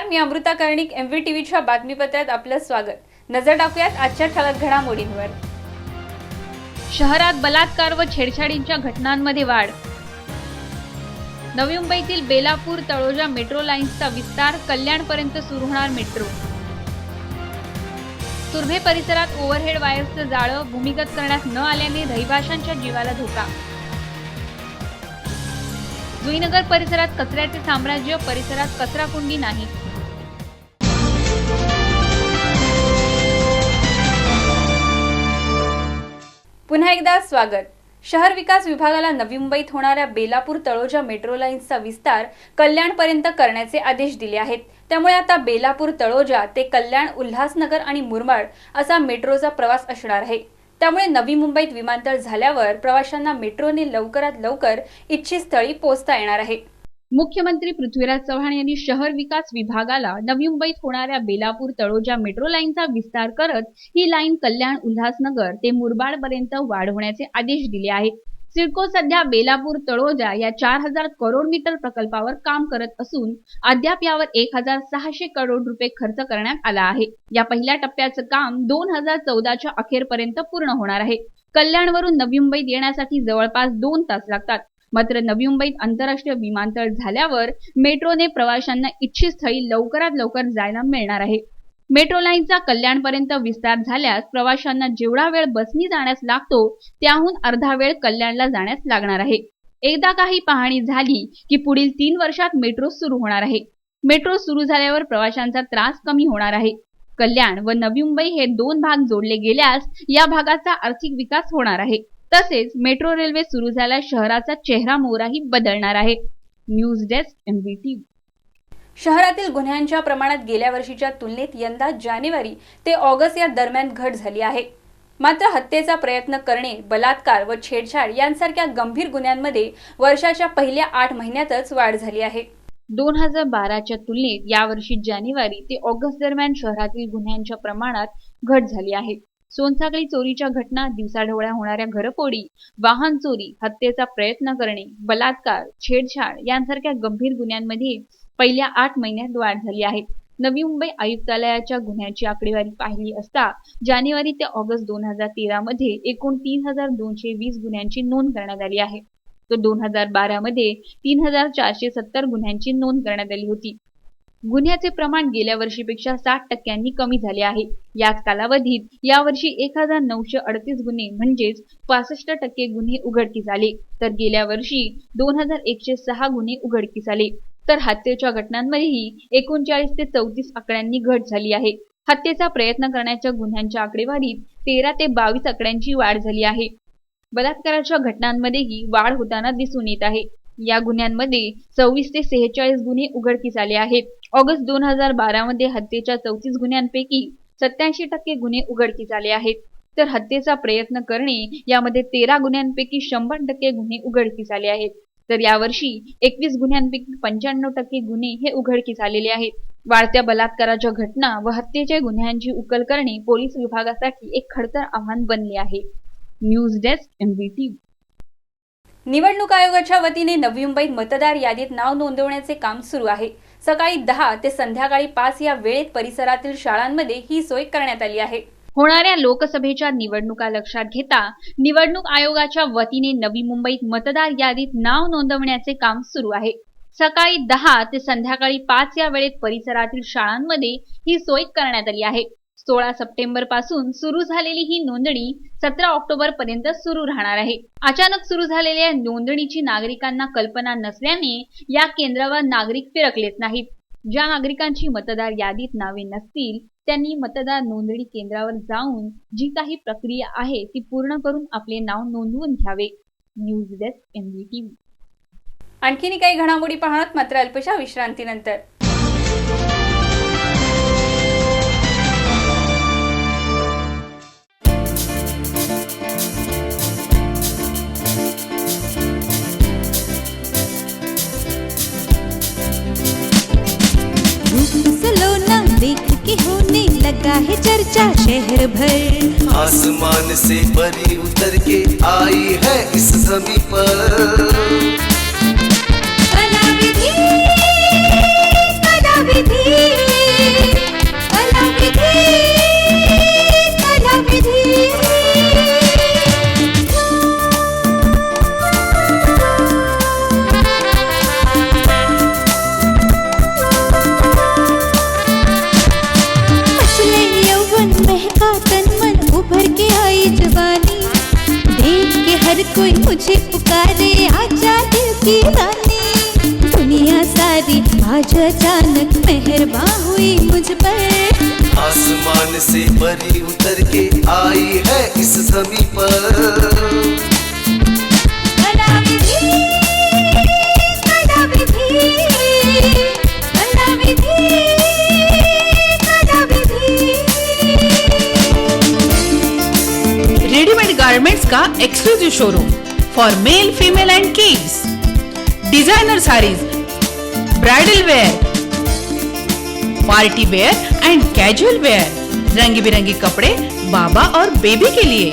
मी अमृता कर्णिक MVTVच्या बातमीपत्रात आपलं स्वागत। नजर टाकूयात आजच्या ठळक घडामोडींवर। शहरात बलात्कार व छेडछाडींच्या घटनांमध्ये वाढ। नवी मुंबईतील बेलापूर तळोजा मेट्रो लाईन्सचा विस्तार, कल्याणपर्यंत सुरू होणार मेट्रो। तुर्भे परिसरात ओव्हरहेड वायर्सचं जाळं भूमिगत करण्यात न आल्याने रहिवाशांच्या जीवाला धोका। जुईनगर परिसरात कचऱ्याचे साम्राज्य, परिसरात कचराकुंडी नाही। पुन्हा एकदा स्वागत। शहर विकास विभागाला नवी मुंबईत होणाऱ्या बेलापूर तळोजा मेट्रो लाईन्सचा विस्तार कल्याणपर्यंत करण्याचे आदेश दिले आहेत। त्यामुळे आता बेलापूर तळोजा ते कल्याण, उल्हासनगर आणि मुरबाड असा मेट्रोचा प्रवास असणार आहे। त्यामुळे नवी मुंबईत विमानतळ झाल्यावर प्रवाशांना मेट्रोने लवकरात लवकर इच्छित स्थळी पोहोचता येणार आहे। मुख्यमंत्री पृथ्वीराज चव्हाण यांनी शहर विकास विभागाला नवी मुंबईत होणाऱ्या बेलापूर तळोजा मेट्रो लाईनचा विस्तार करत ही लाईन कल्याण, उल्हासनगर ते मुरबाड पर्यंत वाढवण्याचे आदेश दिले आहेत। सिडको सध्या बेलापूर तळोजा या 4000 करोड मीटर प्रकल्पावर काम करत असून अद्याप यावर 1600 करोड रुपये खर्च करण्यात आला आहे। या पहिल्या टप्प्याचं काम 2014च्या अखेरपर्यंत पूर्ण होणार आहे। कल्याणवरून नवी मुंबईत येण्यासाठी जवळपास 2 तास लागतात। मात्र नवी मुंबईत आंतरराष्ट्रीय विमानतळ झाल्यावर मेट्रोने प्रवाशांना इच्छित स्थळी लवकरात लवकर जायला मिळणार आहे। मेट्रो लाईनचा कल्याणपर्यंत विस्तार झाल्यास प्रवाशांना जेवढा वेळ बसनी जाण्यास लागतो त्याहून अर्धा वेळ कल्याणला जाण्यास लागणार आहे। एकदा काही पाहणी झाली की पुढील 3 वर्षात मेट्रो सुरू होणार आहे। मेट्रो सुरू झाल्यावर प्रवाशांचा त्रास कमी होणार आहे। कल्याण व नवी मुंबई हे 2 भाग जोडले गेल्यास या भागाचा आर्थिक विकास होणार आहे। तसेच मेट्रो रेल्वे सुरू झाल्यास शहराचा चेहरा मोहराही बदलणार आहे। News desk MVTV। शहरातील गुन्ह्यांच्या प्रमाणात गेल्या वर्षीच्या तुलनेत यंदा जानेवारी ते ऑगस्ट या दरम्यान घट झाली आहे। मात्र हत्येचा प्रयत्न करणे, बलात्कार व छेडछाड यांसारख्या गंभीर गुन्ह्यांमध्ये वर्षाच्या पहिल्या 8 महिन्यातच वाढ झाली आहे। 2012च्या तुलनेत यावर्षी जानेवारी ते ऑगस्ट दरम्यान शहरातील गुन्ह्यांच्या प्रमाणात घट झाली आहे। सोनसाखळी चोरीच्या घटना, दिवसाढवळ्या होणाऱ्या घरफोडी, वाहन चोरी, हत्येचा प्रयत्न करणे, बलात्कार, छेडछाड यांसारख्या गंभीर गुन्ह्यांमध्ये पहिल्या 8 महिन्यात वाढ झाली आहे। नवी मुंबई आयुक्तालयाच्या गुन्ह्याची आकडेवारी पाहिली असता जानेवारी ते ऑगस्ट 2013 मध्ये एकूण 3220 गुन्ह्यांची नोंद करण्यात आली आहे। तर 2012 मध्ये 3470 गुन्ह्यांची नोंद करण्यात आली होती। गुन्ह्याचे प्रमाण गेल्या वर्षीपेक्षा 60% कमी झाले आहे। याच कालावधीत यावर्षी 1938 गुन्हे म्हणजेच 65% गुन्हे उघडकीस आले, तर गेल्या वर्षी 2106 गुन्हे उघडकीस आले। तर हत्येच्या घटनांमध्येही 39 ते 34 आकड्यांनी घट झाली आहे। हत्येचा प्रयत्न करण्याच्या गुन्ह्यांच्या आकडेवारीत 13 ते 22 आकड्यांची वाढ झाली आहे। बलात्काराच्या घटनांमध्येही वाढ होताना दिसून येत आहे। या गुन्ह्यांमध्ये 24 ते 46 गुन्हे उघडकीस आले आहेत। ऑगस्ट 2012 मध्ये हत्येच्या 34 गुन्ह्यांपैकी 87% गुन्हे उघडकीस आले आहेत। तर हत्येचा प्रयत्न करणे यामध्ये 13 गुन्ह्यांपैकी 100% गुन्हे उघडकीस आले आहेत। तर यावर्षी 21 गुन्ह्यांपैकी 95% गुन्हे हे उघडकीस आलेले आहेत। वाढत्या बलात्काराच्या घटना व हत्येच्या गुन्ह्यांची उकल करणे पोलीस विभागासाठी एक खडतर आव्हान बनले आहे। News desk MVTV। निवडणूक आयोगाच्या वतीने नवी मुंबईत मतदार यादीत नाव नोंदवण्याचे काम सुरू आहे। सकाळी 10 ते संध्याकाळी 5 या वेळेत परिसरातील शाळांमध्ये ही सोय करण्यात आली आहे। होणाऱ्या लोकसभेच्या निवडणुका लक्षात घेता निवडणूक आयोगाच्या वतीने नवी मुंबईत मतदार यादीत नाव नोंदवण्याचे काम सुरू आहे। सकाळी 10 ते संध्याकाळी 5 या वेळेत परिसरातील शाळांमध्ये ही सोय करण्यात आली आहे। 16 सप्टेंबर पासून सुरू झालेली ही नोंदणी 17 ऑक्टोबर पर्यंत सुरू राहणार आहे। अचानक सुरू झालेल्या नोंदणीची नागरिकांना कल्पना नसल्याने या केंद्रावर नागरिक फिरकलेच नाहीत। ज्या नागरिकांची मतदार यादीत नावे नसतील त्यांनी मतदार नोंदणी केंद्रावर जाऊन जी काही प्रक्रिया आहे ती पूर्ण करून आपले नाव नोंदवून घ्यावे। News desk MVTV। आणखीन काही घडामोडी पाहणार मात्र अल्पशा विश्रांतीनंतर। देख के होने लगा है चर्चा शहर भर। आसमान से परी उतर के आई है इस ज़मीं पर। कला विधि कलाविधी कलाविधी कलाविधी मचले यौवन महका तन मन उभर के आई जवानी देख के हर कोई मुझे पुकारे आजा दिल की रानी दुनिया सारी आज अचानक मेहरबान हुई मुझ पर आसमान से परी उतर के आई है इस जमी पर कलाविधी कलाविधी कलाविधी कलाविधी रेडीमेड गारमेंट्स का exclusive showroom for male, female and kids, designer sarees, bridal wear, party wear and casual wear, रंग बिरंगे कपड़े बाबा और बेबी के लिए।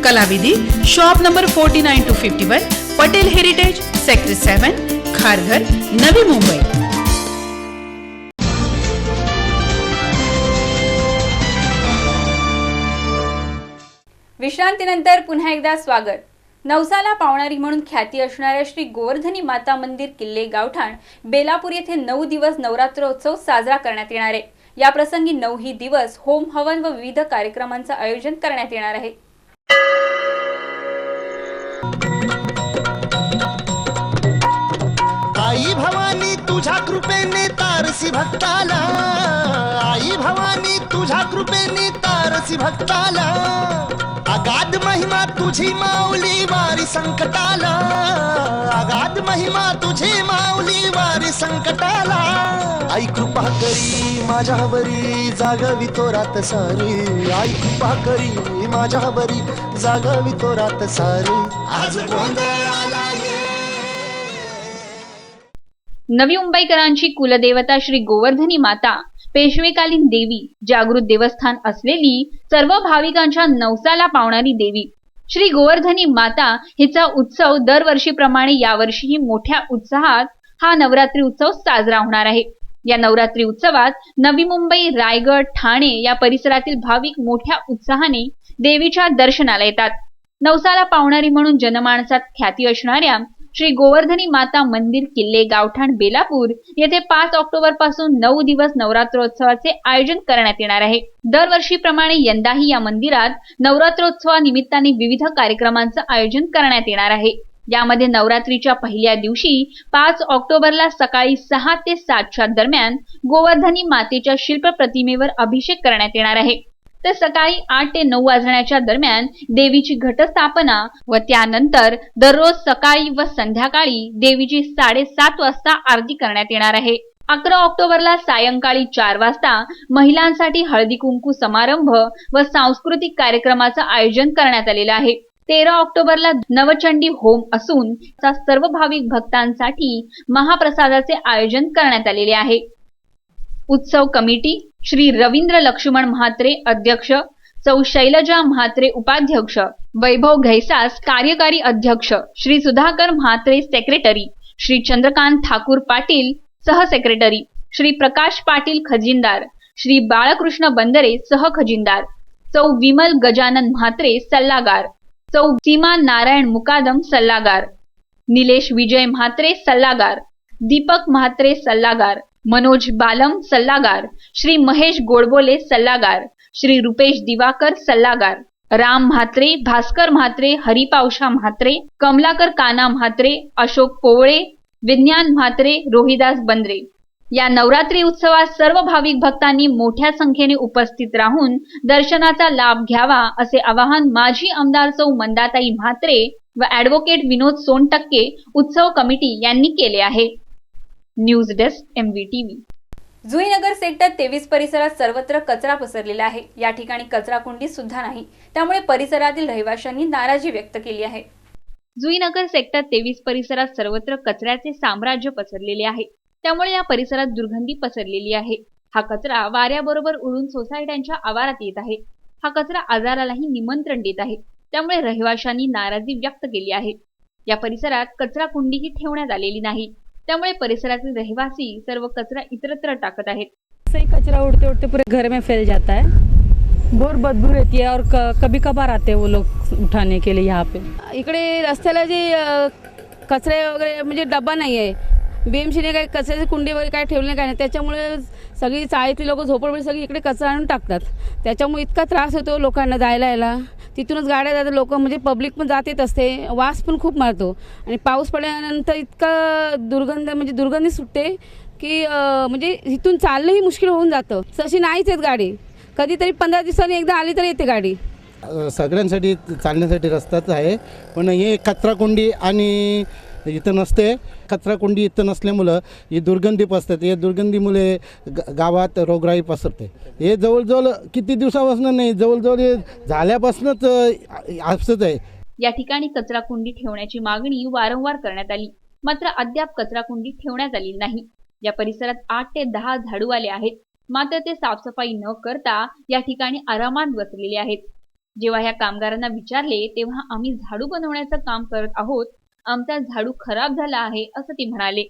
Kalavidhi shop number 49 to 51, Patel heritage, sector 7, Kharghar, Navi Mumbai. विश्रांतीनंतर पुन्हा एकदा स्वागत। नवसाला पावणारी म्हणून ख्याती असणाऱ्या श्री गोवर्धनी माता मंदिर किल्ले गावठाण बेलापूर येथे 9 दिवस नवरात्रोत्सव साजरा करण्यात येणार आहे। या प्रसंगी 9 दिवस होम हवन व विविध कार्यक्रमांचे आयोजन करण्यात येणार आहे। आई भवानी तुझ्या कृपेने तारसी भक्ताला, आई भवानी तुझ्या कृपेने तारसी भक्ताला, अगाध महिमा तुझी माऊली वारी संकटाला, अगाध महिमा तुझी माऊली वारी संकटाला। आई कृपा करी माझ्यावरी जागवी तो रात सारी, आई कृपा करी माझ्यावरी जागवी तो रात सारी। आज गोंधळाला नवी मुंबईकरांची कुलदेवता श्री गोवर्धनी माता, पेशवेकालीन देवी, जागृत देवस्थान असलेली सर्व भाविकांच्या नवसाला पावणारी देवी श्री गोवर्धनी माता हिचा उत्सव दरवर्षीप्रमाणे यावर्षीही मोठ्या उत्साहात हा नवरात्री उत्सव साजरा होणार आहे। या नवरात्री उत्सवात नवी मुंबई, रायगड, ठाणे या परिसरातील भाविक मोठ्या उत्साहाने देवीच्या दर्शनाला येतात। नवसाला पावणारी म्हणून जनमानसात ख्याती असणाऱ्या श्री गोवर्धनी माता मंदिर किल्ले गावठाण बेलापूर येथे 5 ऑक्टोबर पासून 9 दिवस नवरात्रोत्सवाचे आयोजन करण्यात येणार आहे। दरवर्षीप्रमाणे यंदाही या मंदिरात नवरात्रोत्सवानिमित्ताने विविध कार्यक्रमांचे आयोजन करण्यात येणार आहे। यामध्ये नवरात्रीच्या पहिल्या दिवशी 5 ऑक्टोबरला सकाळी 6 ते 7च्या दरम्यान गोवर्धनी मातेच्या शिल्प प्रतिमेवर अभिषेक करण्यात येणार आहे। तर सकाळी 8 ते 9 वाजण्याच्या दरम्यान देवीची घटस्थापना व त्यानंतर दररोज सकाळी व संध्याकाळी देवीची 7:30 वाजता आरती करण्यात येणार आहे। 11 ऑक्टोबरला सायंकाळी 4 वाजता महिलांसाठी हळदी कुंकू समारंभ व सांस्कृतिक कार्यक्रमाचे आयोजन करण्यात आलेले आहे। 13 ऑक्टोबरला नवचंडी होम असून सर्व भाविक भक्तांसाठी महाप्रसादाचे आयोजन करण्यात आलेले आहे। उत्सव कमिटी श्री रवींद्र लक्ष्मण म्हात्रे अध्यक्ष, सौ शैलजा म्हात्रे उपाध्यक्ष, वैभव घैसास कार्यकारी अध्यक्ष, श्री सुधाकर म्हात्रे सेक्रेटरी, श्री चंद्रकांत ठाकूर पाटील सह सेक्रेटरी, श्री प्रकाश पाटील खजिनदार, श्री बाळकृष्ण बंदरे सह खजिनदार, सौ विमल गजानन म्हात्रे सल्लागार, सौ सीमा नारायण मुकादम सल्लागार, निलेश विजय म्हात्रे सल्लागार, दीपक म्हात्रे सल्लागार, मनोज बालम सल्लागार, श्री महेश गोडबोले सल्लागार, श्री रुपेश दिवाकर सल्लागार, राम म्हात्रे, भास्कर म्हात्रे, हरिपावशा म्हात्रे, कमलाकर काना म्हात्रे, अशोक पोवळे, विज्ञान म्हात्रे, रोहिदास बंद्रे। या नवरात्री उत्सवात सर्व भाविक भक्तांनी मोठ्या संख्येने उपस्थित राहून दर्शनाचा लाभ घ्यावा असे आवाहन माजी आमदार सौ मंदाताई म्हात्रे व ॲडव्होकेट विनोद सोनटक्के उत्सव कमिटी यांनी केले आहे। News desk MVTV। Juinagar sector 23 परिसरात सर्वत्र कचरा पसरलेला आहे। या ठिकाणी कचरा कुंडी सुद्धा नाही, त्यामुळे परिसरातील रहिवाशांनी नाराजी व्यक्त केली आहे। जुईनगर सेक्टर 23 परिसरात सर्वत्र कचऱ्याचे साम्राज्य पसरलेले आहे, त्यामुळे या परिसरात दुर्गंधी पसरलेली आहे। हा कचरा वाऱ्याबरोबर उडून सोसायट्यांच्या आवारात येत आहे। हा कचरा आजारालाही निमंत्रण देत आहे, त्यामुळे रहिवाशांनी नाराजी व्यक्त केली आहे। या परिसरात कचरा कुंडीही ठेवण्यात आलेली नाही। त्यामुळे परिसरातील रहिवासी सर्व कचरा इतरत्र टाकत आहेत. सही कचरा उड़ते उड़ते पूरे घर में फैल जाता है, बहुत बदबू रहती है और कभी कभार आते हैं वो लोग उठाने के लिए यहाँ पे. इकडे रस्त्याला जे कचरे वगैरे म्हणजे डब्बा नाही आहे, BMCने काही कचऱ्याची कुंडी वगैरे काय ठेवले काय नाही, त्याच्यामुळे सगळी चाळीतली लोक झोपडपट्टी सगळी इकडे कचरा आणून टाकतात. त्याच्यामुळे इतका त्रास होतो लोकांना जायला यायला. तिथूनच गाड्या जातात, लोक म्हणजे पब्लिक पण जात येत असते, वास पण खूप मारतो आणि पाऊस पडल्यानंतर इतका दुर्गंधी सुटते की म्हणजे इथून चालणंही मुश्किल होऊन जातं. तशी नाहीच येत गाडी, कधीतरी 15 दिवसांनी एकदा आली तर येते गाडी. सगळ्यांसाठी चालण्यासाठी रस्ताच आहे, पण हे कचराकुंडी आणि इथं नसते. कचराकुंडी इथं नसल्यामुळं ही दुर्गंधी पसरते. या दुर्गंधीमुळे गावात रोगराई पसरते. हे जवळजवळ किती दिवसापासून नाही, जवळजवळ हे झाल्यापासूनच असंच आहे. या ठिकाणी कचराकुंडी ठेवण्याची मागणी वारंवार करण्यात आली, मात्र अद्याप कचराकुंडी ठेवण्यात आली नाही. या परिसरात 8 ते 10 झाडूवाले आहेत, मात्र ते साफसफाई न करता या ठिकाणी आरामात बसलेले आहेत. जेव्हा ह्या कामगारांना विचारले तेव्हा आम्ही झाडू बनवण्याचं काम करत आहोत, आमचा झाडू खराब झाला आहे असं ते म्हणाले.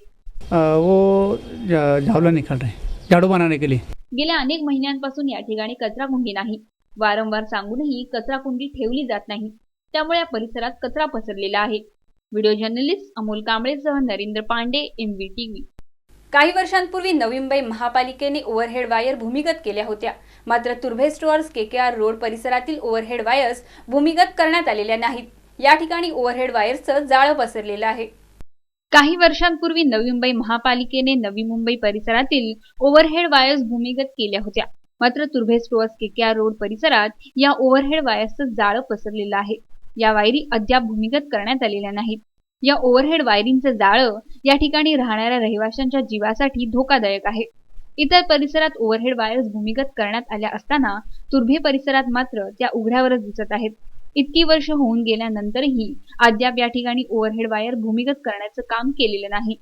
वो झावला निकल रहे झाड़ू बनाने के लिए. गेल्या अनेक महिन्यांपासून या ठिकाणी कचराकुंडी नाही. वारंवार सांगूनही कचराकुंडी ठेवली जात नाही, त्यामुळे या परिसरात कचरा पसरलेला आहे. व्हिडिओ जर्नलिस्ट अमोल कांबळेसह नरेंद्र पांडे, MVTV. काही वर्षांपूर्वी नवी मुंबई महापालिकेने ओव्हरहेड वायर भूमिगत केल्या होत्या, मात्र तुर्भे स्टोअर्स KKR रोड परिसरातील ओव्हरहेड वायर्स भूमिगत करण्यात आलेल्या नाहीत. या ठिकाणी ओव्हरहेड वायर्सचं जाळं पसरलेलं आहे. काही वर्षांपूर्वी नवी मुंबई महापालिकेने नवी मुंबई परिसरातील ओव्हरहेड वायर्स भूमिगत केल्या होत्या, मात्र तुर्भे स्टोअर्स KKR रोड परिसरात या ओव्हरहेड वायर्सचं जाळं पसरलेलं आहे. या वायरी अद्याप भूमिगत करण्यात आलेल्या नाहीत. या ओव्हरहेड वायरिंगचं जाळं या ठिकाणी राहणाऱ्या रहिवाशांच्या जीवासाठी धोकादायक आहे. इतर परिसरात ओव्हरहेड वायर्स भूमिगत करण्यात आल्या असताना तुर्भे परिसरात मात्र त्या उघड्यावरच दिसत आहेत. इतकी वर्ष होऊन गेल्यानंतरही अद्याप या ठिकाणी ओव्हरहेड वायर भूमिगत करण्याचं काम केलेलं नाही.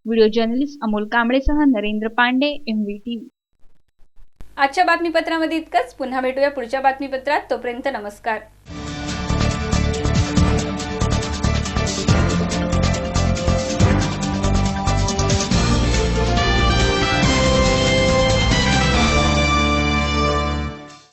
व्हिडिओ जर्नलिस्ट अमोल कांबळेसह नरेंद्र पांडे, MVTV. आजच्या बातमीपत्रामध्ये इतकंच. पुन्हा भेटूया पुढच्या बातमीपत्रात. तोपर्यंत नमस्कार.